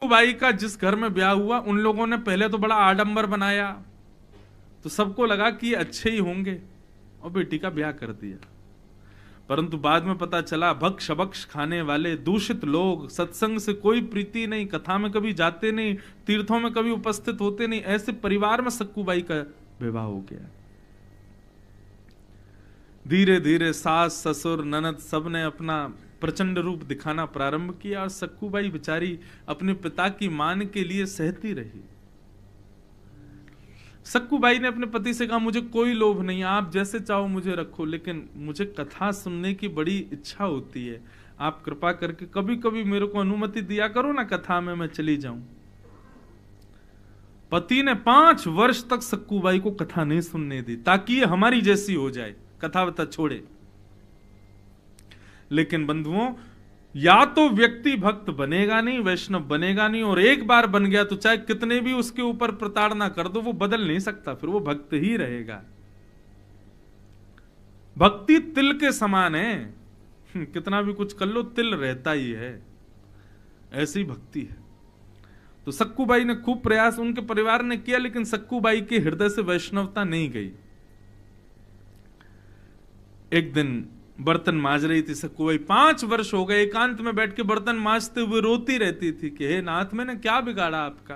By का जिस घर में ब्याह हुआ उन लोगों ने पहले तो बड़ा आडंबर बनाया, तो सबको लगा कि ये अच्छे ही होंगे और बेटी का ब्याह कर दिया। परंतु बाद में पता चला भक्ष भक्ष खाने वाले दूषित लोग, सत्संग से कोई प्रीति नहीं, कथा में कभी जाते नहीं, तीर्थों में कभी उपस्थित होते नहीं, ऐसे परिवार में सक्कूबाई का विवाह हो गया। धीरे धीरे सास ससुर ननद सबने अपना प्रचंड रूप दिखाना प्रारंभ किया और सक्कूबाई बेचारी अपने पिता की मान के लिए सहती रही। सक्कूबाई ने अपने पति से कहा, मुझे कोई लोभ नहीं, आप जैसे चाहो मुझे रखो, लेकिन मुझे कथा सुनने की बड़ी इच्छा होती है, आप कृपा करके कभी कभी मेरे को अनुमति दिया करो ना कथा में, मैं चली जाऊं। पति ने 5 वर्ष तक सक्कूबाई को कथा नहीं सुनने दी ताकि ये हमारी जैसी हो जाए, कथा वथा छोड़े। लेकिन बंधुओं, या तो व्यक्ति भक्त बनेगा नहीं, वैष्णव बनेगा नहीं, और एक बार बन गया तो चाहे कितने भी उसके ऊपर प्रताड़ना कर दो वो बदल नहीं सकता, फिर वो भक्त ही रहेगा। भक्ति तिल के समान है, कितना भी कुछ कर लो तिल रहता ही है, ऐसी भक्ति है। तो सक्कूबाई ने खूब प्रयास उनके परिवार ने किया, लेकिन सक्कूबाई के हृदय से वैष्णवता नहीं गई। एक दिन बर्तन मांज रही थी सक्कूबाई, 5 वर्ष हो गए, एकांत में बैठ के बर्तन मांजते हुए रोती रहती थी कि हे नाथ, मैंने क्या बिगाड़ा आपका,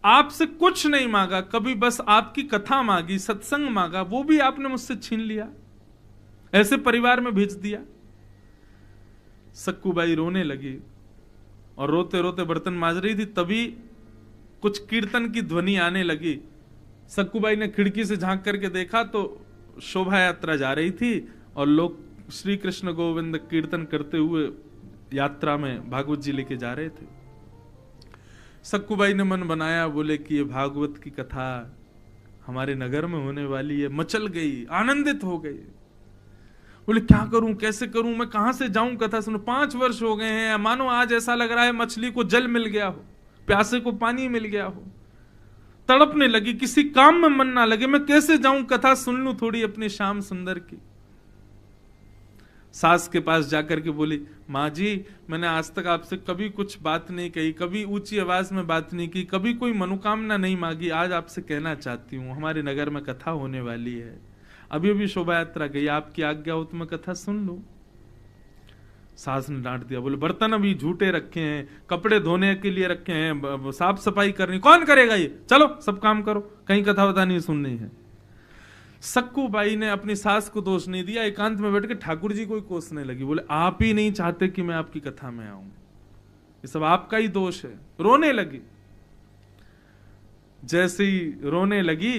आपसे कुछ नहीं मांगा, कभी बस आपकी कथा मांगी, सत्संग मांगा, वो भी आपने मुझसे छीन लिया, ऐसे परिवार में भेज दिया। सक्कूबाई रोने लगी और रोते रोते बर्तन मांज रही थी, तभी कुछ कीर्तन की ध्वनि आने लगी। सक्कूबाई ने खिड़की से झांक करके देखा तो शोभा यात्रा जा रही थी और लोग श्री कृष्ण गोविंद कीर्तन करते हुए यात्रा में भागवत जी लेके जा रहे थे। सक्कूबाई ने मन बनाया, बोले कि ये भागवत की कथा हमारे नगर में होने वाली है, मचल गई, आनंदित हो गई। बोले क्या करूं, कैसे करूं, मैं कहां से जाऊं कथा सुनो, 5 वर्ष हो गए हैं, मानो आज ऐसा लग रहा है मछली को जल मिल गया हो, प्यासे को पानी मिल गया हो, तड़पने लगी, किसी काम में मन ना लगे, मैं कैसे जाऊं कथा सुन लूं थोड़ी अपनी श्याम सुंदर की। सास के पास जाकर के बोली, माँ जी, मैंने आज तक आपसे कभी कुछ बात नहीं कही, कभी ऊंची आवाज में बात नहीं की, कभी कोई मनोकामना नहीं मांगी, आज आपसे कहना चाहती हूँ, हमारे नगर में कथा होने वाली है, अभी अभी शोभा यात्रा गई, आपकी आज्ञा हो तो मैं कथा सुन लूं। सास ने डांट दिया, बोले बर्तन अभी झूठे रखे हैं, कपड़े धोने के लिए रखे हैं, साफ सफाई करनी, कौन करेगा ये, चलो सब काम करो, कहीं कथा वथा नहीं सुननी है। सक्कूबाई ने अपनी सास को दोष नहीं दिया, एकांत में बैठ के ठाकुर जी को ही कोसने लगी, बोले आप ही नहीं चाहते कि मैं आपकी कथा में आऊं, ये सब आपका ही दोष है। रोने लगी। जैसे ही रोने लगी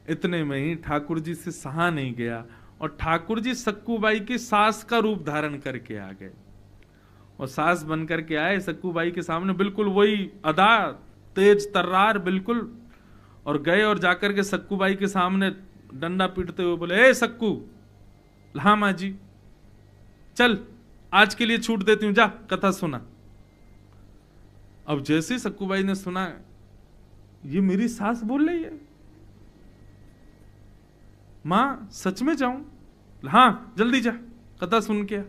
इतने में ही ठाकुर जी से सहा नहीं गया और ठाकुर जी सक्कूबाई की सास का रूप धारण करके आ गए और सास बन करके आए सक्कूबाई के सामने, बिल्कुल वही अदा, तेज तर्रार बिल्कुल, और गए और जाकर के सक्कूबाई के सामने डंडा पीटते हुए बोले, ए सक्कू, हाँ माँ जी, चल आज के लिए छूट देती हूं, जा कथा सुना। अब जैसे ही सक्कूबाई ने सुना ये मेरी सास बोल रही है, मां सच में जाऊं, हाँ जल्दी जा कथा सुन के,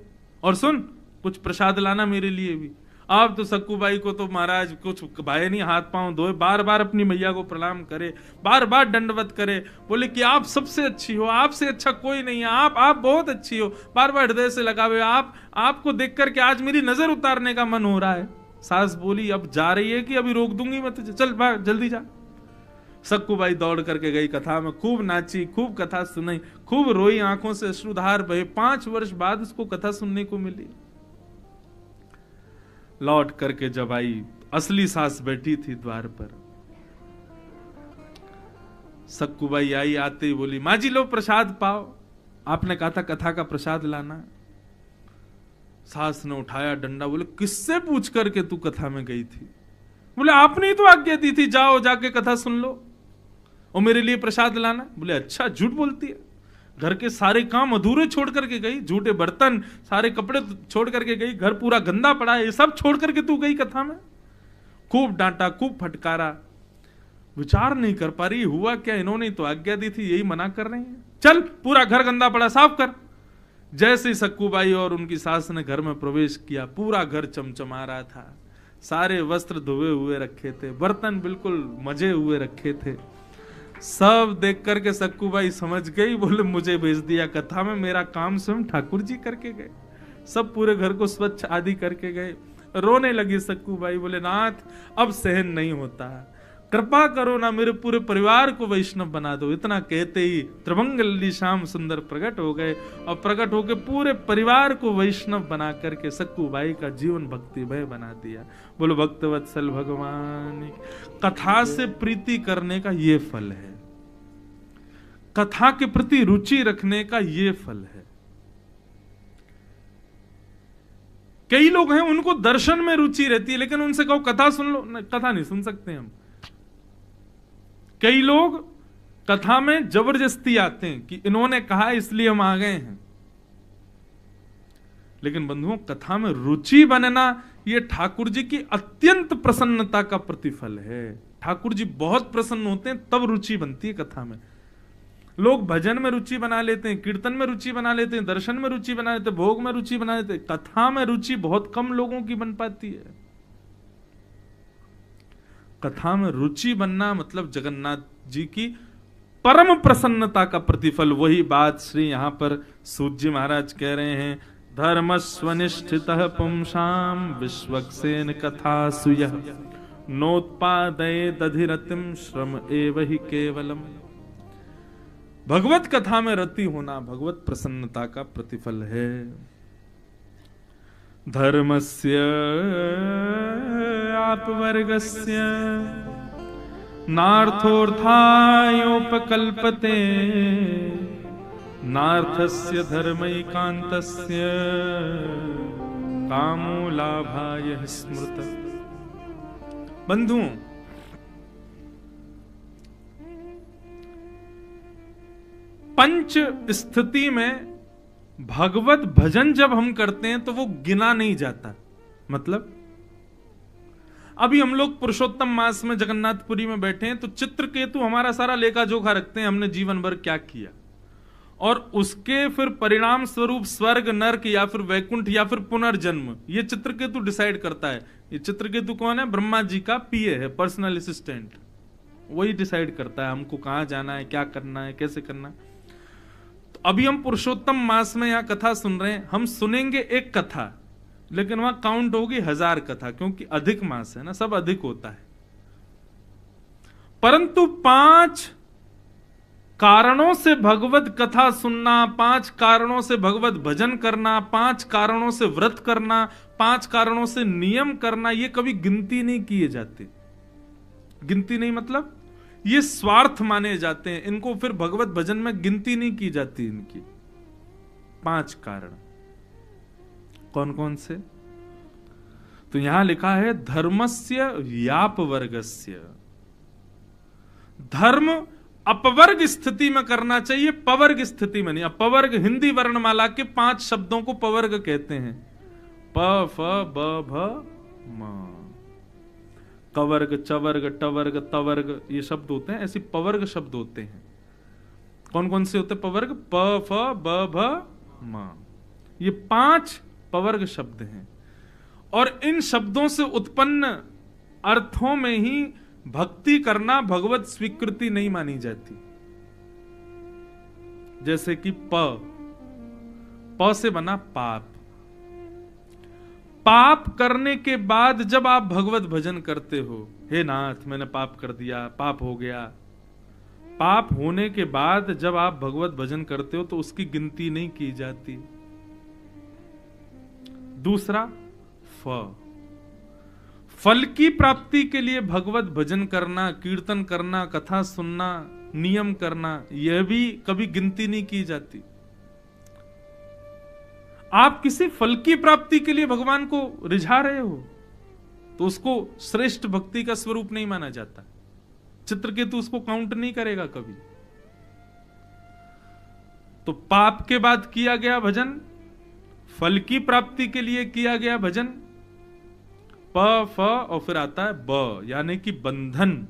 और सुन कुछ प्रसाद लाना मेरे लिए भी। अब तो सक्कूबाई को तो महाराज कुछ भाई नहीं, हाथ पांव धोए, बार बार अपनी मैया को प्रणाम करे, बार बार दंडवत करे, बोले कि आप सबसे अच्छी हो, आपसे अच्छा कोई नहीं है, आप बहुत अच्छी हो, बार बार हृदय से लगावे, आपको देख करके आज मेरी नजर उतारने का मन हो रहा है। सास बोली, अब जा रही है कि अभी रोक दूंगी मैं तुझे, चल भाग जल्दी जा। सक्कूबाई दौड़ करके गई कथा में, खूब नाची, खूब कथा सुनाई, खूब रोई, आंखों से अश्रुधार बहे। 5 वर्ष बाद उसको कथा सुनने को मिली। लौट करके जब आई, असली सास बैठी थी द्वार पर। सक्कूबाई आई, आते ही बोली, माँ जी लो प्रसाद पाओ, आपने कहा था कथा का प्रसाद लाना। सास ने उठाया डंडा, बोले किससे पूछ करके तू कथा में गई थी? बोले आपने ही तो आज्ञा दी थी, जाओ जाके कथा सुन लो और मेरे लिए प्रसाद लाना। बोले अच्छा, झूठ बोलती है, घर के सारे काम अधूरे छोड़ करके गई, झूठे बर्तन, सारे कपड़े छोड़ करके गई, घर पूरा गंदा पड़ा है, ये सब छोड़ करके तू गई कथा में। खूब डांटा, खूब फटकारा, विचार नहीं कर पा रही हुआ क्या, इन्होंने तो आज्ञा दी थी, यही मना कर रही है, चल पूरा घर गंदा पड़ा साफ कर। जैसे सक्कूबाई और उनकी सास ने घर में प्रवेश किया, पूरा घर चमचमा रहा था, सारे वस्त्र धुए हुए रखे थे, बर्तन बिल्कुल मजे हुए रखे थे। सब देख करके सक्कू बाई समझ गई, बोले मुझे भेज दिया कथा में, मेरा काम स्वयं ठाकुर जी करके गए। सब पूरे घर को स्वच्छ आदि करके गए। रोने लगी सक्कू बाई, बोले नाथ अब सहन नहीं होता, कृपा करो ना, मेरे पूरे परिवार को वैष्णव बना दो। इतना कहते ही त्रिभंगली श्याम सुंदर प्रकट हो गए और प्रकट होकर पूरे परिवार को वैष्णव बना करके सक्कू बाई का जीवन भक्तिमय बना दिया। बोलो भक्तवत्सल भगवान। कथा से प्रीति करने का ये फल है, कथा के प्रति रुचि रखने का ये फल है। कई लोग हैं उनको दर्शन में रुचि रहती है, लेकिन उनसे कहो कथा सुन लो, कथा नहीं सुन सकते हम। कई लोग कथा में जबरदस्ती आते हैं कि इन्होंने कहा इसलिए हम आ गए हैं। लेकिन बंधुओं, कथा में रुचि बनना यह ठाकुर जी की अत्यंत प्रसन्नता का प्रतिफल है। ठाकुर जी बहुत प्रसन्न होते हैं, तब रुचि बनती है कथा में। लोग भजन में रुचि बना लेते हैं, कीर्तन में रुचि बना लेते हैं, दर्शन में रुचि बना लेते हैं, भोग में रुचि बना लेते हैं। कथा में रुचि बहुत कम लोगों की बन पाती है। कथा में रुचि बनना मतलब जगन्नाथ जी की परम प्रसन्नता का प्रतिफल। वही बात श्री यहां पर सूत जी महाराज कह रहे हैं, धर्मस्वनिष्ठितः पुंसाम विश्वक्सेन कथा सुयः नोत्पादये दधिरतिम श्रम एव हि केवलम। भगवत कथा में रति होना भगवत प्रसन्नता का प्रतिफल है। धर्मस्य आपवर्गस्य नार्थोर्थायोपकल्पते नार्थस्य धर्मैकान्तस्य कामो लाभाय स्मृत। बंधुओं, पंच स्थिति में भगवत भजन जब हम करते हैं तो वो गिना नहीं जाता। मतलब अभी हम लोग पुरुषोत्तम मास में जगन्नाथपुरी में बैठे हैं, तो चित्रकेतु हमारा सारा लेखा जोखा रखते हैं, हमने जीवन भर क्या किया, और उसके फिर परिणाम स्वरूप स्वर्ग, नरक या फिर वैकुंठ या फिर पुनर्जन्म, ये चित्रकेतु डिसाइड करता है। ये चित्रकेतु कौन है? ब्रह्मा जी का पीए है, पर्सनल असिस्टेंट। वही डिसाइड करता है हमको कहां जाना है, क्या करना है, कैसे करना है। तो अभी हम पुरुषोत्तम मास में यहां कथा सुन रहे हैं, हम सुनेंगे एक कथा, लेकिन वहां काउंट होगी 1000 कथा, क्योंकि अधिक मास है ना, सब अधिक होता है। परंतु 5 कारणों से भगवत कथा सुनना, 5 कारणों से भगवत भजन करना, 5 कारणों से व्रत करना, 5 कारणों से नियम करना, ये कभी गिनती नहीं किए जाते। गिनती नहीं मतलब ये स्वार्थ माने जाते हैं, इनको फिर भगवत भजन में गिनती नहीं की जाती। इनकी 5 कारण कौन कौन से? तो यहां लिखा है धर्मस्य याप वर्गस्य। धर्म अपवर्ग स्थिति में करना चाहिए, पवर्ग स्थिति में नहीं। अपवर्ग हिंदी वर्णमाला के 5 शब्दों को पवर्ग कहते हैं। प फ ब भ म। कवर्ग, चवर्ग, टवर्ग, तवर्ग ये शब्द होते हैं, ऐसे पवर्ग शब्द होते हैं। कौन कौन से होते हैं पवर्ग? प फ ब भ म। ये 5 पवर्ग शब्द हैं, और इन शब्दों से उत्पन्न अर्थों में ही भक्ति करना भगवत स्वीकृति नहीं मानी जाती। जैसे कि प से बना पाप। पाप करने के बाद जब आप भगवत भजन करते हो, हे नाथ मैंने पाप कर दिया, पाप हो गया, पाप होने के बाद जब आप भगवत भजन करते हो तो उसकी गिनती नहीं की जाती। दूसरा फल की प्राप्ति के लिए भगवत भजन करना, कीर्तन करना, कथा सुनना, नियम करना, यह भी कभी गिनती नहीं की जाती। आप किसी फल की प्राप्ति के लिए भगवान को रिझा रहे हो तो उसको श्रेष्ठ भक्ति का स्वरूप नहीं माना जाता। चित्रकेतु उसको काउंट नहीं करेगा कभी। तो पाप के बाद किया गया भजन, फल की प्राप्ति के लिए किया गया भजन, प फ और फिर आता है ब, यानी कि बंधन,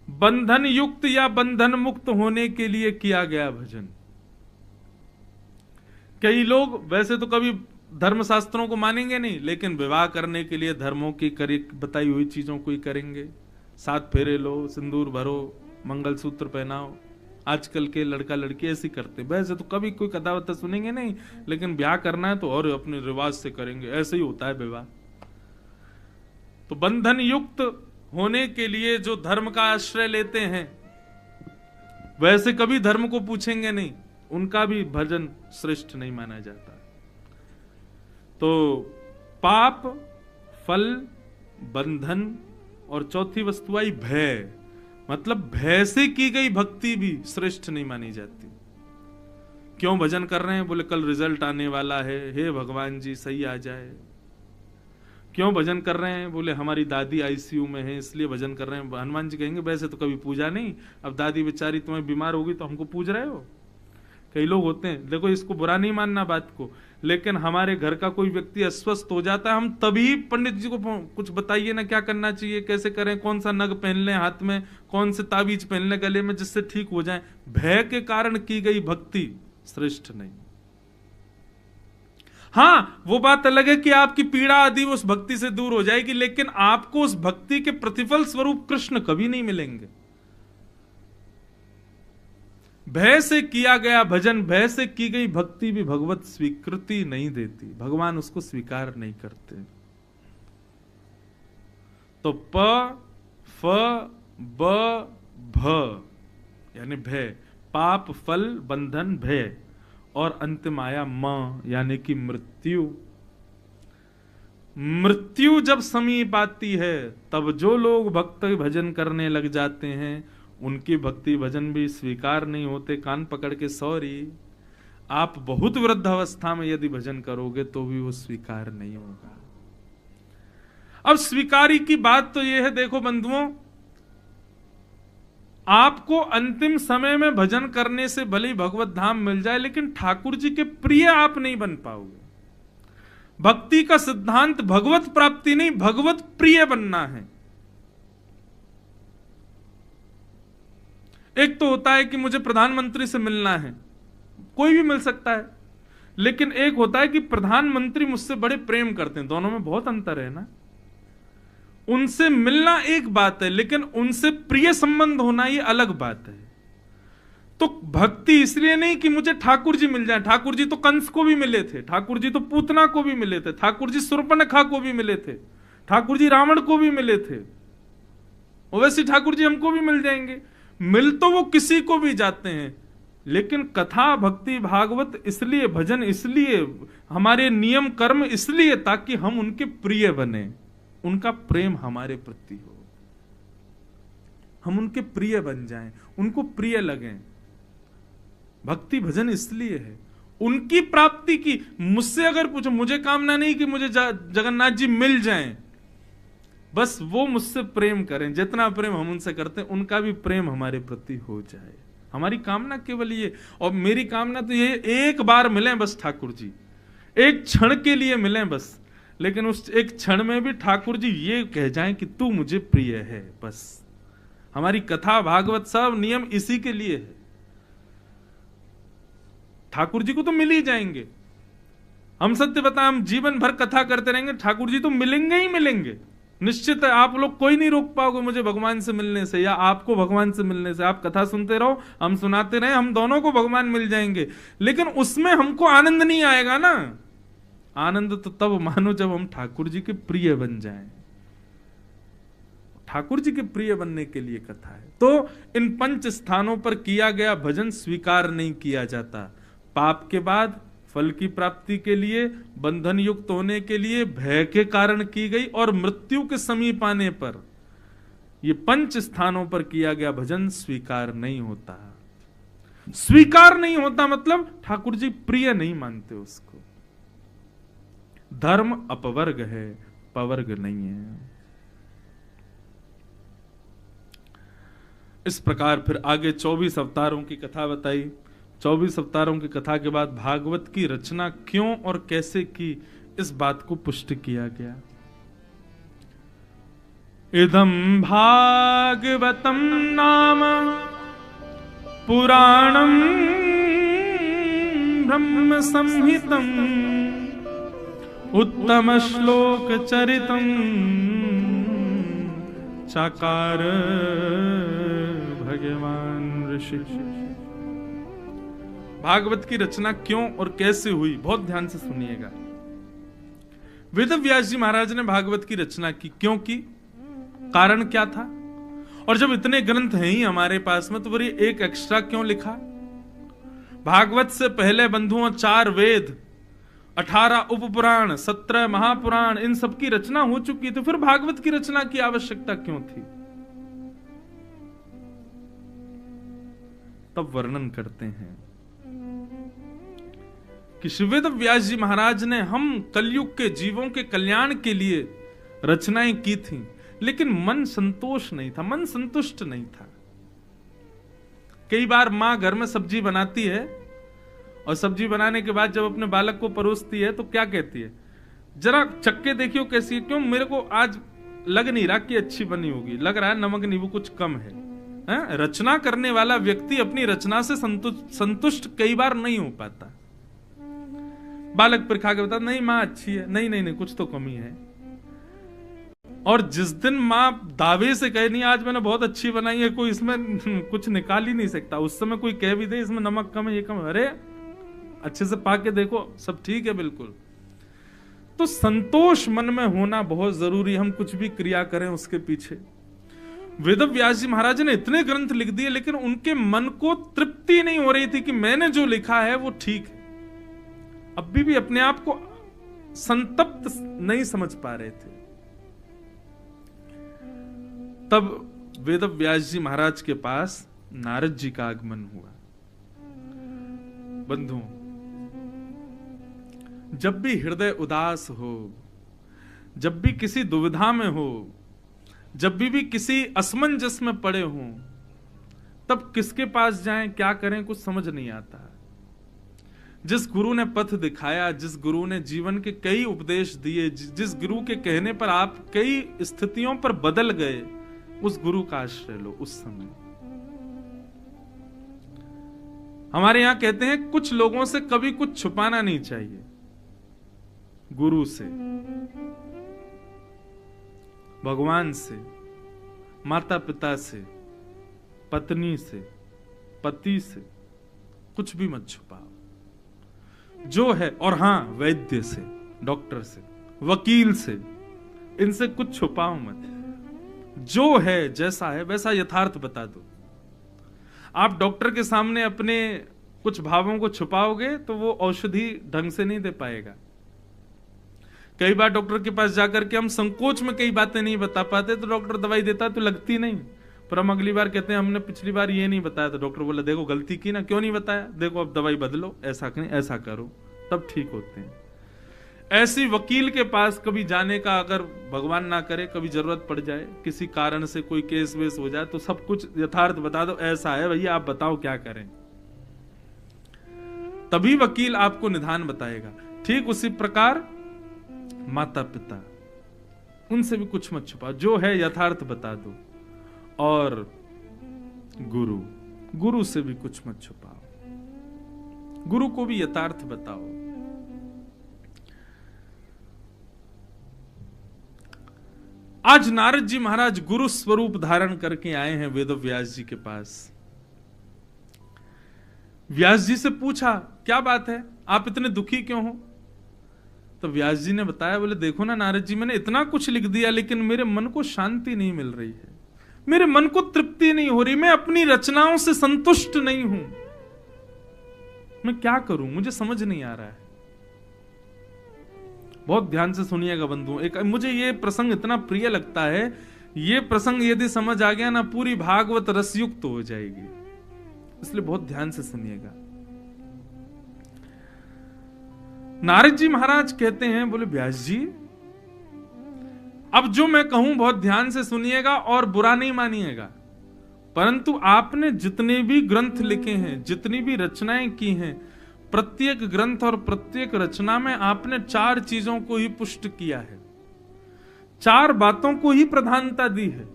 बंधन युक्त या बंधन मुक्त होने के लिए किया गया भजन। कई लोग वैसे तो कभी धर्मशास्त्रों को मानेंगे नहीं, लेकिन विवाह करने के लिए धर्मों की बताई हुई चीजों को ही करेंगे। 7 फेरे लो, सिंदूर भरो, मंगलसूत्र पहनाओ। आजकल के लड़का लड़की ऐसे करते। वैसे तो कभी कोई कथा वथा सुनेंगे नहीं, लेकिन ब्याह करना है तो और अपने रिवाज से करेंगे। ऐसे ही होता है विवाह। तो बंधन युक्त होने के लिए जो धर्म का आश्रय लेते हैं, वैसे कभी धर्म को पूछेंगे नहीं, उनका भी भजन श्रेष्ठ नहीं माना जाता। तो पाप, फल, बंधन और चौथी वस्तु आई भय। मतलब भय से की गई भक्ति भी श्रेष्ठ नहीं मानी जाती। क्यों भजन कर रहे हैं? बोले कल रिजल्ट आने वाला है, हे भगवान जी सही आ जाए। क्यों भजन कर रहे हैं? बोले हमारी दादी आईसीयू में है इसलिए भजन कर रहे हैं। हनुमान जी कहेंगे वैसे तो कभी पूजा नहीं, अब दादी बेचारी तुम्हें बीमार होगी तो हमको पूज रहे हो। कई लोग होते हैं, देखो इसको बुरा नहीं मानना बात को, लेकिन हमारे घर का कोई व्यक्ति अस्वस्थ हो जाता है, हम तभी पंडित जी को कुछ बताइए ना क्या करना चाहिए, कैसे करें, कौन सा नग पहन लें हाथ में, कौन से ताबीज पहन लें गले में जिससे ठीक हो जाए। भय के कारण की गई भक्ति श्रेष्ठ नहीं। हाँ, वो बात अलग है कि आपकी पीड़ा आदि उस भक्ति से दूर हो जाएगी, लेकिन आपको उस भक्ति के प्रतिफल स्वरूप कृष्ण कभी नहीं मिलेंगे। भय से किया गया भजन, भय से की गई भक्ति भी भगवत स्वीकृति नहीं देती, भगवान उसको स्वीकार नहीं करते। तो प, फ, ब, भ यानी भय, पाप, फल, बंधन, भय, और अंतिम आया म यानी कि मृत्यु। मृत्यु जब समीप आती है तब जो लोग भक्त भजन करने लग जाते हैं उनकी भक्ति भजन भी स्वीकार नहीं होते। कान पकड़ के सॉरी, आप बहुत वृद्ध अवस्था में यदि भजन करोगे तो भी वो स्वीकार नहीं होगा। अब स्वीकारी की बात तो ये है, देखो बंधुओं, आपको अंतिम समय में भजन करने से भले ही भगवत धाम मिल जाए, लेकिन ठाकुर जी के प्रिय आप नहीं बन पाओगे। भक्ति का सिद्धांत भगवत प्राप्ति नहीं, भगवत प्रिय बनना है। एक तो होता है कि मुझे प्रधानमंत्री से मिलना है, कोई भी मिल सकता है, लेकिन एक होता है कि प्रधानमंत्री मुझसे बड़े प्रेम करते हैं, दोनों में बहुत अंतर है ना। उनसे मिलना एक बात है, लेकिन उनसे प्रिय संबंध होना ये अलग बात है। तो भक्ति इसलिए नहीं कि मुझे ठाकुर जी मिल जाए। ठाकुर जी तो कंस को भी मिले थे, ठाकुर जी तो पूतना को भी मिले थे, ठाकुर जी शूर्पणखा को भी मिले थे, ठाकुर जी रावण को भी मिले थे, वैसे ठाकुर जी हमको भी मिल जाएंगे। मिल तो वो किसी को भी जाते हैं, लेकिन कथा भक्ति भागवत इसलिए, भजन इसलिए, हमारे नियम कर्म इसलिए ताकि हम उनके प्रिय बने, उनका प्रेम हमारे प्रति हो, हम उनके प्रिय बन जाएं, उनको प्रिय लगें। भक्ति भजन इसलिए है उनकी प्राप्ति की। मुझसे अगर पूछो, मुझे कामना नहीं कि मुझे जगन्नाथ जी मिल जाएं, बस वो मुझसे प्रेम करें, जितना प्रेम हम उनसे करते हैं उनका भी प्रेम हमारे प्रति हो जाए। हमारी कामना केवल ये, और मेरी कामना तो ये, एक बार मिलें बस ठाकुर जी, एक क्षण के लिए मिलें बस, लेकिन उस एक क्षण में भी ठाकुर जी ये कह जाएं कि तू मुझे प्रिय है। बस हमारी कथा भागवत सब नियम इसी के लिए है। ठाकुर जी को तो मिल ही जाएंगे। हम सत्य बताएं, हम जीवन भर कथा करते रहेंगे, ठाकुर जी तो मिलेंगे ही मिलेंगे, निश्चित है। आप लोग कोई नहीं रोक पाओगे मुझे भगवान से मिलने से, या आपको भगवान से मिलने से। आप कथा सुनते रहो, हम सुनाते रहे, हम दोनों को भगवान मिल जाएंगे, लेकिन उसमें हमको आनंद नहीं आएगा ना। आनंद तो तब मानो जब हम ठाकुर जी के प्रिय बन जाएं। ठाकुर जी के प्रिय बनने के लिए कथा है। तो इन 5 स्थानों पर किया गया भजन स्वीकार नहीं किया जाता। पाप के बाद, फल की प्राप्ति के लिए, बंधन युक्त होने के लिए, भय के कारण की गई, और मृत्यु के समीप आने पर, ये 5 स्थानों पर किया गया भजन स्वीकार नहीं होता। स्वीकार नहीं होता मतलब ठाकुर जी प्रिय नहीं मानते उसको। धर्म अपवर्ग है, पवर्ग नहीं है। इस प्रकार फिर आगे 24 अवतारों की कथा बताई। 24 अवतारों की कथा के बाद भागवत की रचना क्यों और कैसे की, इस बात को पुष्ट किया गया। इदं भागवतम नाम पुराणम ब्रह्म संहितम उत्तम श्लोक चरितम चाकार भगवान ऋषि। भागवत की रचना क्यों और कैसे हुई, बहुत ध्यान से सुनिएगा। वेद व्यास जी महाराज ने भागवत की रचना की, क्यों की, कारण क्या था, और जब इतने ग्रंथ हैं ही हमारे पास में तो फिर एक एक्स्ट्रा क्यों लिखा। भागवत से पहले बंधुओं 4 वेद, 18 उपपुराण, 17 महापुराण, इन सब की रचना हो चुकी थी, फिर भागवत की रचना की आवश्यकता क्यों थी। तब वर्णन करते हैं कि श्री वेद व्यास जी महाराज ने हम कलयुग के जीवों के कल्याण के लिए रचनाएं की थी, लेकिन मन संतोष नहीं था, मन संतुष्ट नहीं था। कई बार मां घर में सब्जी बनाती है और सब्जी बनाने के बाद जब अपने बालक को परोसती है तो क्या कहती है, जरा चक्के देखियो कैसी है, क्यों मेरे को आज लग नहीं रहा कि अच्छी बनी होगी, लग रहा है नमक नींबू कुछ कम है। रचना करने वाला व्यक्ति अपनी रचना से संतुष्ट कई बार नहीं हो पाता। बालक पर खा के बता, नहीं मां अच्छी है, नहीं नहीं नहीं कुछ तो कमी है। और जिस दिन मां दावे से कहे नहीं आज मैंने बहुत अच्छी बनाई है, कोई इसमें कुछ निकाल ही नहीं सकता, उस समय कोई कह भी दे इसमें नमक कम है, ये कम है, अरे अच्छे से पाके देखो सब ठीक है बिल्कुल। तो संतोष मन में होना बहुत जरूरी, हम कुछ भी क्रिया करें उसके पीछे। वेद व्यास जी महाराज ने इतने ग्रंथ लिख दिए, लेकिन उनके मन को तृप्ति नहीं हो रही थी कि मैंने जो लिखा है वो ठीक है। अभी भी अपने आप को संतप्त नहीं समझ पा रहे थे। तब वेद व्यास जी महाराज के पास नारद जी का आगमन हुआ। बंधुओं, जब भी हृदय उदास हो, जब भी किसी दुविधा में हो, जब भी किसी असमंजस में पड़े हों, तब किसके पास जाएं, क्या करें, कुछ समझ नहीं आता। जिस गुरु ने पथ दिखाया, जिस गुरु ने जीवन के कई उपदेश दिए, जिस गुरु के कहने पर आप कई स्थितियों पर बदल गए, उस गुरु का आश्रय लो। उस समय हमारे यहां कहते हैं कुछ लोगों से कभी कुछ छुपाना नहीं चाहिए। गुरु से, भगवान से, माता पिता से, पत्नी से, पति से कुछ भी मत छुपाओ जो है। और हां, वैद्य से, डॉक्टर से, वकील से, इनसे कुछ छुपाओ मत। जो है जैसा है वैसा यथार्थ बता दो। आप डॉक्टर के सामने अपने कुछ भावों को छुपाओगे तो वो औषधि ढंग से नहीं दे पाएगा। कई बार डॉक्टर के पास जाकर के हम संकोच में कई बातें नहीं बता पाते, तो डॉक्टर दवाई देता तो लगती नहीं, पर हम अगली बार कहते हैं हमने पिछली बार ये नहीं बताया, तो डॉक्टर बोला देखो गलती की ना, क्यों नहीं बताया, देखो अब दवाई बदलो, ऐसा करें, ऐसा करो, तब ठीक होते हैं। ऐसी वकील के पास कभी जाने का, अगर भगवान ना करे कभी जरूरत पड़ जाए, किसी कारण से कोई केस वेस हो जाए, तो सब कुछ यथार्थ बता दो, ऐसा है भैया आप बताओ क्या करें, तभी वकील आपको निदान बताएगा। ठीक उसी प्रकार माता पिता, उनसे भी कुछ मत छुपाओ, जो है यथार्थ बता दो। और गुरु, गुरु से भी कुछ मत छुपाओ, गुरु को भी यथार्थ बताओ। आज नारद जी महाराज गुरु स्वरूप धारण करके आए हैं वेद व्यास जी के पास। व्यास जी से पूछा क्या बात है, आप इतने दुखी क्यों हो। तो व्यास जी ने बताया, बोले देखो ना नारद जी, मैंने इतना कुछ लिख दिया लेकिन मेरे मन को शांति नहीं मिल रही है, मेरे मन को तृप्ति नहीं हो रही, मैं अपनी रचनाओं से संतुष्ट नहीं हूं, मैं क्या करूं, मुझे समझ नहीं आ रहा है। बहुत ध्यान से सुनिएगा बंधुओं, एक मुझे ये प्रसंग इतना प्रिय लगता है, ये प्रसंग यदि समझ आ गया ना पूरी भागवत रसयुक्त हो जाएगी, इसलिए बहुत ध्यान से सुनिएगा। नारद जी महाराज कहते हैं, बोले व्यास जी अब जो मैं कहूं बहुत ध्यान से सुनिएगा और बुरा नहीं मानिएगा, परंतु आपने जितने भी ग्रंथ लिखे हैं, जितनी भी रचनाएं की हैं, प्रत्येक ग्रंथ और प्रत्येक रचना में आपने 4 चीजों को ही पुष्ट किया है, 4 बातों को ही प्रधानता दी है।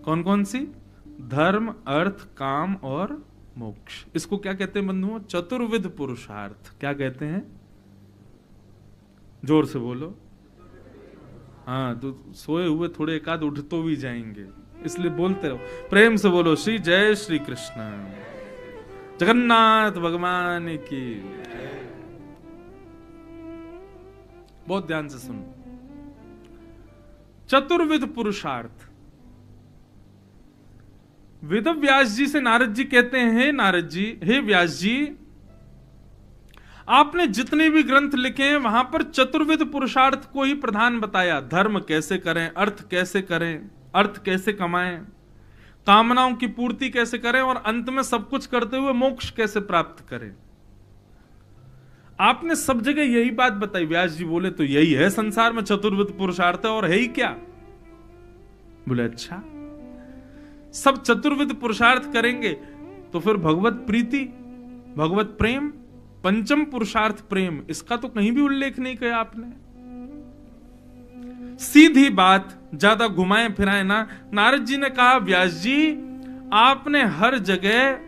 कौन कौन सी? धर्म, अर्थ, काम और मोक्ष। इसको क्या कहते हैं बंधुओं? चतुर्विध पुरुषार्थ। क्या कहते हैं? जोर से बोलो। हाँ, तो सोए हुए थोड़े एकाध उठ तो भी जाएंगे, इसलिए बोलते रहो, प्रेम से बोलो श्री जय श्री कृष्ण, जगन्नाथ भगवान की। बहुत ध्यान से सुनो। चतुर्विध पुरुषार्थ। वेद व्यास जी से नारद जी कहते हैं, नारद जी, हे व्यास जी, आपने जितने भी ग्रंथ लिखे हैं वहां पर चतुर्विध पुरुषार्थ को ही प्रधान बताया। धर्म कैसे करें, अर्थ कैसे करें, अर्थ कैसे कमाएं, कामनाओं की पूर्ति कैसे करें, और अंत में सब कुछ करते हुए मोक्ष कैसे प्राप्त करें। आपने सब जगह यही बात बताई। व्यास जी बोले, तो यही है संसार में चतुर्विध पुरुषार्थ, और है ही क्या? बोले अच्छा, सब चतुर्विध पुरुषार्थ करेंगे तो फिर भगवत प्रीति, भगवत प्रेम, पंचम पुरुषार्थ प्रेम, इसका तो कहीं भी उल्लेख नहीं किया आपने। सीधी बात, ज्यादा घुमाए फिराए ना। नारद जी ने कहा, व्यास जी, आपने हर जगह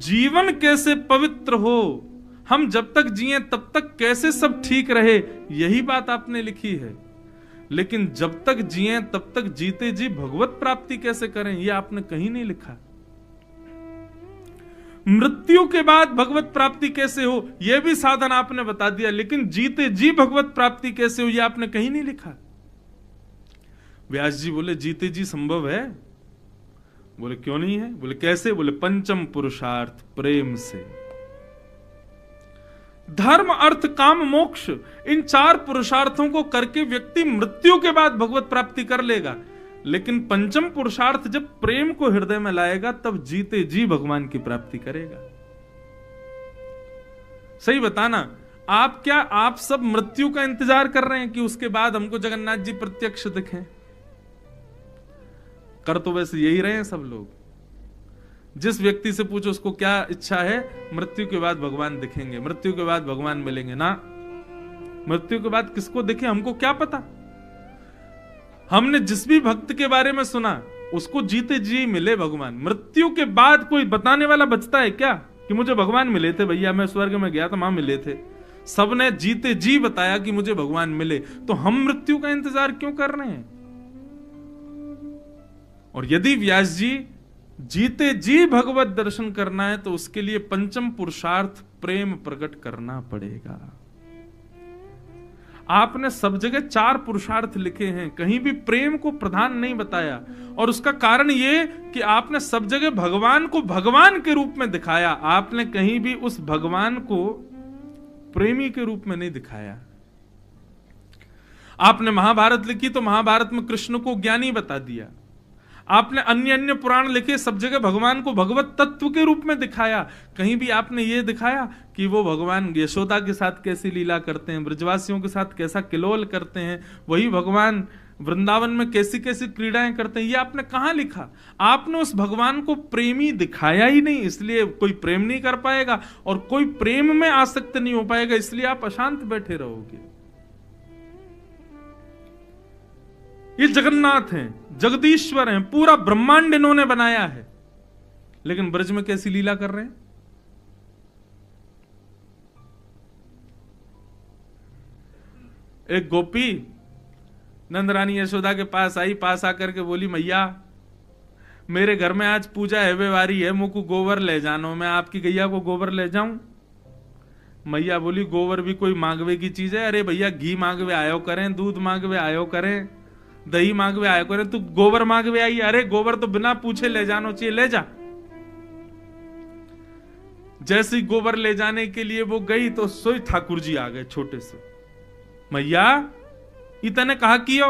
जीवन कैसे पवित्र हो, हम जब तक जिए तब तक कैसे सब ठीक रहे, यही बात आपने लिखी है। लेकिन जब तक जिए तब तक जीते जी भगवत प्राप्ति कैसे करें, यह आपने कहीं नहीं लिखा। मृत्यु के बाद भगवत प्राप्ति कैसे हो, यह भी साधन आपने बता दिया, लेकिन जीते जी भगवत प्राप्ति कैसे हो, यह आपने कहीं नहीं लिखा। व्यास जी बोले, जीते जी संभव है। बोले क्यों नहीं है? बोले कैसे? बोले पंचम पुरुषार्थ प्रेम से। धर्म, अर्थ, काम, मोक्ष, इन चार पुरुषार्थों को करके व्यक्ति मृत्यु के बाद भगवत प्राप्ति कर लेगा, लेकिन पंचम पुरुषार्थ जब प्रेम को हृदय में लाएगा तब जीते जी भगवान की प्राप्ति करेगा। सही बताना, आप सब मृत्यु का इंतजार कर रहे हैं कि उसके बाद हमको जगन्नाथ जी प्रत्यक्ष दिखें? कर तो वैसे यही रहे हैं सब लोग। जिस व्यक्ति से पूछो उसको क्या इच्छा है, मृत्यु के बाद भगवान दिखेंगे, मृत्यु के बाद भगवान मिलेंगे। ना, मृत्यु के बाद किसको दिखे हमको क्या पता। हमने जिस भी भक्त के बारे में सुना उसको जीते जी मिले भगवान। मृत्यु के बाद कोई बताने वाला बचता है क्या कि मुझे भगवान मिले थे भैया, मैं स्वर्ग में गया था, वहां मिले थे? सबने जीते जी बताया कि मुझे भगवान मिले। तो हम मृत्यु का इंतजार क्यों कर रहे हैं? और यदि व्यास जी जीते जी भगवत दर्शन करना है तो उसके लिए पंचम पुरुषार्थ प्रेम प्रकट करना पड़ेगा। आपने सब जगह चार पुरुषार्थ लिखे हैं, कहीं भी प्रेम को प्रधान नहीं बताया। और उसका कारण यह कि आपने सब जगह भगवान को भगवान के रूप में दिखाया, आपने कहीं भी उस भगवान को प्रेमी के रूप में नहीं दिखाया। आपने महाभारत लिखी तो महाभारत में कृष्ण को ज्ञानी बता दिया। आपने अन्य अन्य पुराण लिखे, सब जगह भगवान को भगवत तत्व के रूप में दिखाया। कहीं भी आपने ये दिखाया कि वो भगवान यशोदा के साथ कैसी लीला करते हैं, ब्रजवासियों के साथ कैसा किलोल करते हैं, वही भगवान वृंदावन में कैसी कैसी क्रीड़ाएं करते हैं, ये आपने कहां लिखा? आपने उस भगवान को प्रेमी दिखाया ही नहीं, इसलिए कोई प्रेम नहीं कर पाएगा और कोई प्रेम में आसक्त नहीं हो पाएगा, इसलिए आप अशांत बैठे रहोगे। ये जगन्नाथ हैं, जगदीश्वर हैं, पूरा ब्रह्मांड इन्होंने बनाया है, लेकिन ब्रज में कैसी लीला कर रहे हैं? एक गोपी नंदरानी यशोदा के पास आई, पास आकर के बोली, मैया मेरे घर में आज पूजा है, वारी है, मुझको गोबर ले जानो, मैं आपकी गैया को गोबर ले जाऊं? मैया बोली, गोबर भी कोई मांगवे की चीज है? अरे भैया घी मांगवे आयो करें, दूध मांगवे आयो करें, दही मांगवे आयो करें, तू गोबर मांगवे आई? अरे गोबर तो बिना पूछे ले जानो चाहिए, ले जा। जैसे ही गोबर ले जाने के लिए वो गई तो सोई ठाकुर जी आ गए छोटे से। मैया इतने कहा कियो?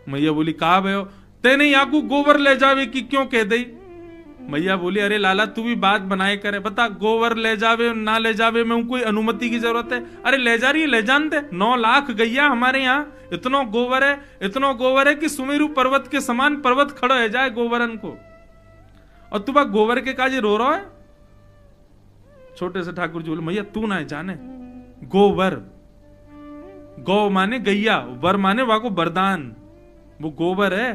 मैया बोली, कहा भयो तेने याकू गोबर ले जावे की क्यों कह दई? मैया बोली, अरे लाला तू भी बात बनाए करे, बता गोबर ले जावे ना ले जावे में कोई अनुमति की जरूरत है? अरे ले जा रही है, ले जान दे। 9 लाख गैया हमारे यहाँ, इतना गोबर है कि सुमेरु पर्वत के समान पर्वत खड़ा हो जाए गोबरन को, और तू बा गोबर के काजे रो रहा है? छोटे से ठाकुर जी बोले, मैया तू ना जाने, गोबर, गौ माने गैया, वर माने वहां को वरदान, वो गोबर है।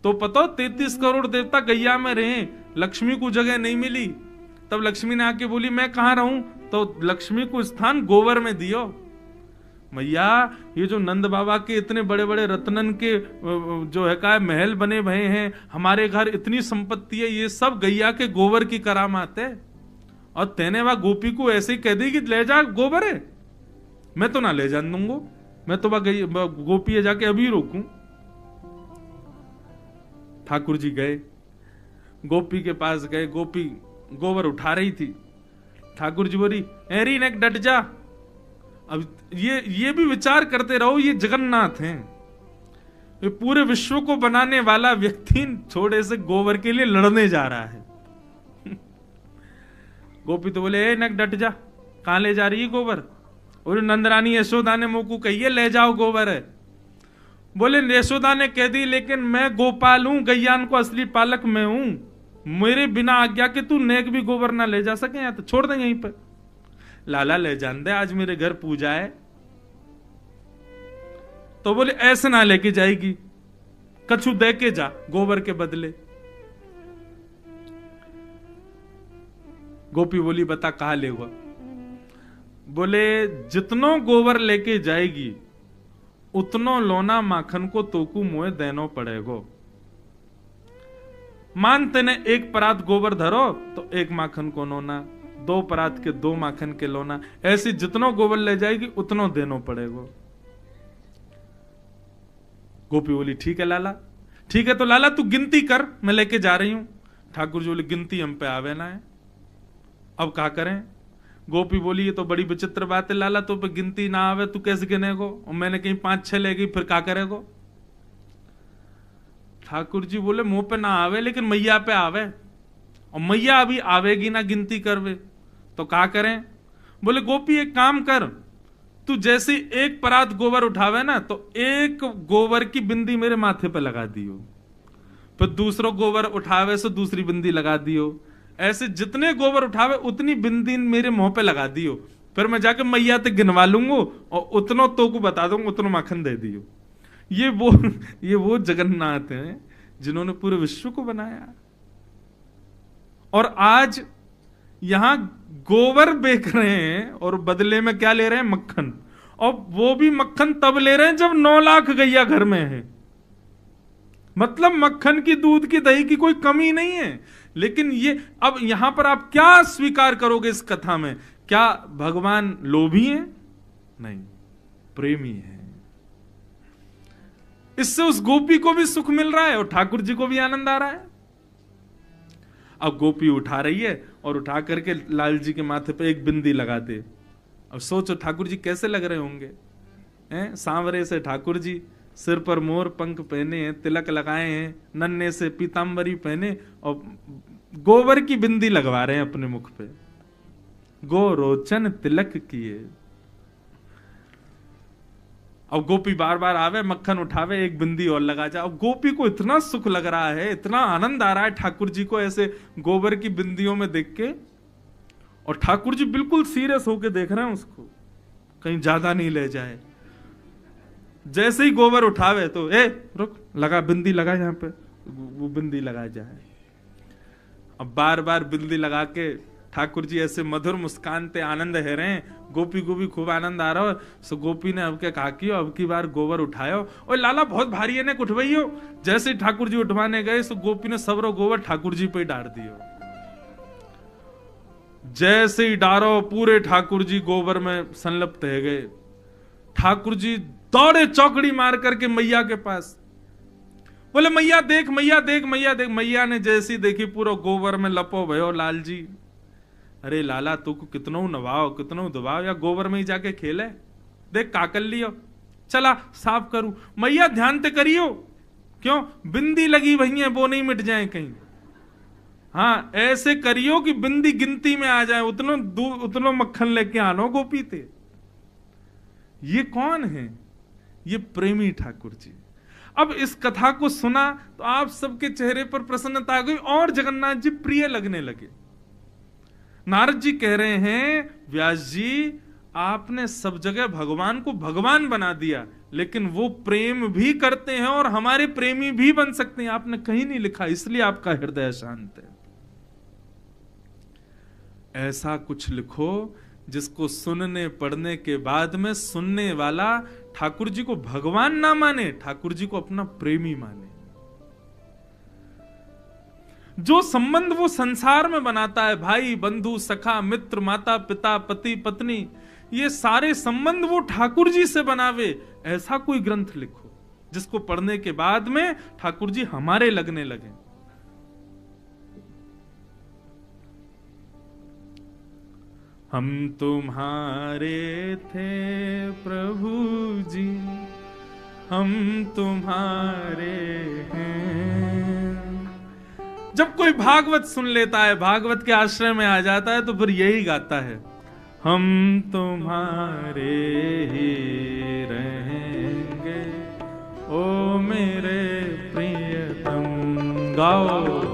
तो पता 33 करोड़ देवता गैया में रहे, लक्ष्मी को जगह नहीं मिली, तब लक्ष्मी ने आके बोली, मैं कहां रहूं, तो लक्ष्मी को स्थान गोबर में दियो। मैया ये जो नंद बाबा के इतने बड़े बड़े रत्नन के जो है का महल बने भये हैं, हमारे घर इतनी संपत्ति है, ये सब गैया के गोबर की करामात है। और तेने वह गोपी को ऐसे ही कह दी कि ले जा, गोबर है, मैं तो ना ले जान दूंगा, मैं तो वह गोपी है जाके अभी रोकूं। ठाकुर जी गए, गोपी के पास गए, गोपी गोबर उठा रही थी। ठाकुर जी बोली एरी नेक डट जा। अब ये भी विचार करते रहो, ये जगन्नाथ हैं, ये पूरे विश्व को बनाने वाला व्यक्ति थोड़े से गोबर के लिए लड़ने जा रहा है। गोपी तो बोले ए नक डट जा, कहां ले जा रही है गोबर? और नंदरानी यशोदा ने मुंह को कहिए ले जाओ गोबर है। बोले यशोदा ने कह दी लेकिन मैं गोपाल हूं, गैयान को असली पालक मैं हूं, मेरे बिना आज्ञा के तू नेक भी गोबर ना ले जा सके, या तो छोड़ दे यहीं पर। लाला ले जान दे, आज मेरे घर पूजा है। तो बोले ऐसे ना लेके जाएगी, कछु दे के जा गोबर के बदले। गोपी बोली बता कहां ले हुआ? बोले जितनो गोबर लेके जाएगी उतनो लोना माखन को तोकू मोए देनो पड़ेगो। मान तेने एक परात गोबर धरो तो एक माखन को लोना, 2 परात के 2 माखन के लोना, ऐसे जितनो गोबर ले जाएगी उतनो देनो पड़ेगो। गोपी बोली ठीक है लाला, ठीक है तो लाला तू गिनती कर, मैं लेके जा रही हूं। ठाकुर जी बोले गिनती हम पे आवे ना है, अब क्या करें? गोपी बोली ये तो बड़ी विचित्र बात है लाला, तो पे गिनती ना आवे तू कैसे गिनेगो? और मैंने कहीं 5-6 ले गई फिर क्या करेगो? ठाकुर जी बोले मुंह पे ना आवे लेकिन मैया पे आवे, और मैया अभी आवेगी ना गिनती करवे, तो क्या करें? बोले गोपी एक काम कर, तू जैसे एक परात गोबर उठावे ना तो एक गोबर की बिंदी मेरे माथे पे लगा दियो, फिर दूसरो गोबर उठावे से दूसरी बिंदी लगा दियो, ऐसे जितने गोबर उठावे उतनी बिंदी मेरे मुंह पे लगा दियो, फिर मैं जाके मैया ते गिनवा लूंगा और उतनो तो को बता दूंगा, उतनो माखन दे दियो। ये वो जगन्नाथ हैं जिन्होंने पूरे विश्व को बनाया। और आज यहां गोबर बेच रहे हैं और बदले में क्या ले रहे हैं? मक्खन। और वो भी मक्खन तब ले रहे हैं जब 9 लाख गैया घर में है। मतलब मक्खन की, दूध की, दही की कोई कमी नहीं है। लेकिन ये अब यहां पर आप क्या स्वीकार करोगे इस कथा में? क्या भगवान लोभी हैं? नहीं, प्रेमी है। इससे उस गोपी को भी सुख मिल रहा है और ठाकुर जी को भी आनंद आ रहा है। अब गोपी उठा रही है और उठा करके लाल जी के माथे पे एक बिंदी लगा दे। अब सोचो ठाकुर जी कैसे लग रहे होंगे, हैं? सांवरे से ठाकुर जी, सिर पर मोर पंख पहने हैं, तिलक लगाए हैं, नन्हे से पीतांबरी पहने और गोबर की बिंदी लगवा रहे हैं अपने मुख पे। गो रोचन तिलक किए। अब गोपी बार बार आवे, मक्खन उठावे, एक बिंदी और लगा जाए। अब गोपी को इतना सुख लग रहा है, इतना आनंद आ रहा है ठाकुर जी को ऐसे गोबर की बिंदियों में देख के, और ठाकुर जी बिल्कुल सीरियस होके देख रहे हैं उसको, कहीं ज्यादा नहीं ले जाए। जैसे ही गोबर उठावे तो ए रुक, लगा बिंदी लगा यहां पे, वो बिंदी लगा जाए। अब बार बार बिंदी लगा के ठाकुर जी ऐसे मधुर मुस्कान ते आनंद है रहे हैं। गोपी को भी खूब आनंद आ रहा हो। सो गोपी ने अब क्या कहा कि अब की बार गोबर उठायो, और लाला बहुत भारी है ने उठवाइयो। जैसे ही ठाकुर जी उठवाने गए सो गोपी ने सबरो गोबर ठाकुर जी पे डाल दियो। जैसे ही डारो पूरे ठाकुर जी गोबर में संलप्त है गए। ठाकुर जी दौड़े चौकड़ी मार करके मैया के पास, बोले मैया देख, मैया देख, मैया देख। मैया ने जैसी देखी पूरा गोबर में लपो भयो लाल जी। अरे लाला तू को कितनो नवाओ, कितनो दबाओ, या गोबर में ही जाके खेले, देख का कर लियो, चला साफ करूं। मैया ध्यान ते करियो, क्यों बिंदी लगी वही है, वो नहीं मिट जाए कहीं। हाँ ऐसे करियो कि बिंदी गिनती में आ जाए, उतनो मक्खन लेके आनो गोपी ते। ये कौन है? ये प्रेमी ठाकुर जी। अब इस कथा को सुना तो आप सबके चेहरे पर प्रसन्नता आ गई और जगन्नाथ जी प्रिय लगने लगे। नारद जी कह रहे हैं व्यास जी आपने सब जगह भगवान को भगवान बना दिया, लेकिन वो प्रेम भी करते हैं और हमारे प्रेमी भी बन सकते हैं। आपने कहीं नहीं लिखा, इसलिए आपका हृदय शांत है। ऐसा कुछ लिखो जिसको सुनने पढ़ने के बाद में सुनने वाला ठाकुर जी को भगवान ना माने, ठाकुर जी को अपना प्रेमी माने। जो संबंध वो संसार में बनाता है, भाई बंधु सखा मित्र माता पिता पति पत्नी, ये सारे संबंध वो ठाकुर जी से बनावे, ऐसा कोई ग्रंथ लिखो जिसको पढ़ने के बाद में ठाकुर जी हमारे लगने लगे। हम तुम्हारे थे प्रभु जी, हम तुम्हारे हैं। जब कोई भागवत सुन लेता है, भागवत के आश्रय में आ जाता है, तो फिर यही गाता है, हम तुम्हारे ही रहेंगे ओ मेरे प्रियतम। गाओ।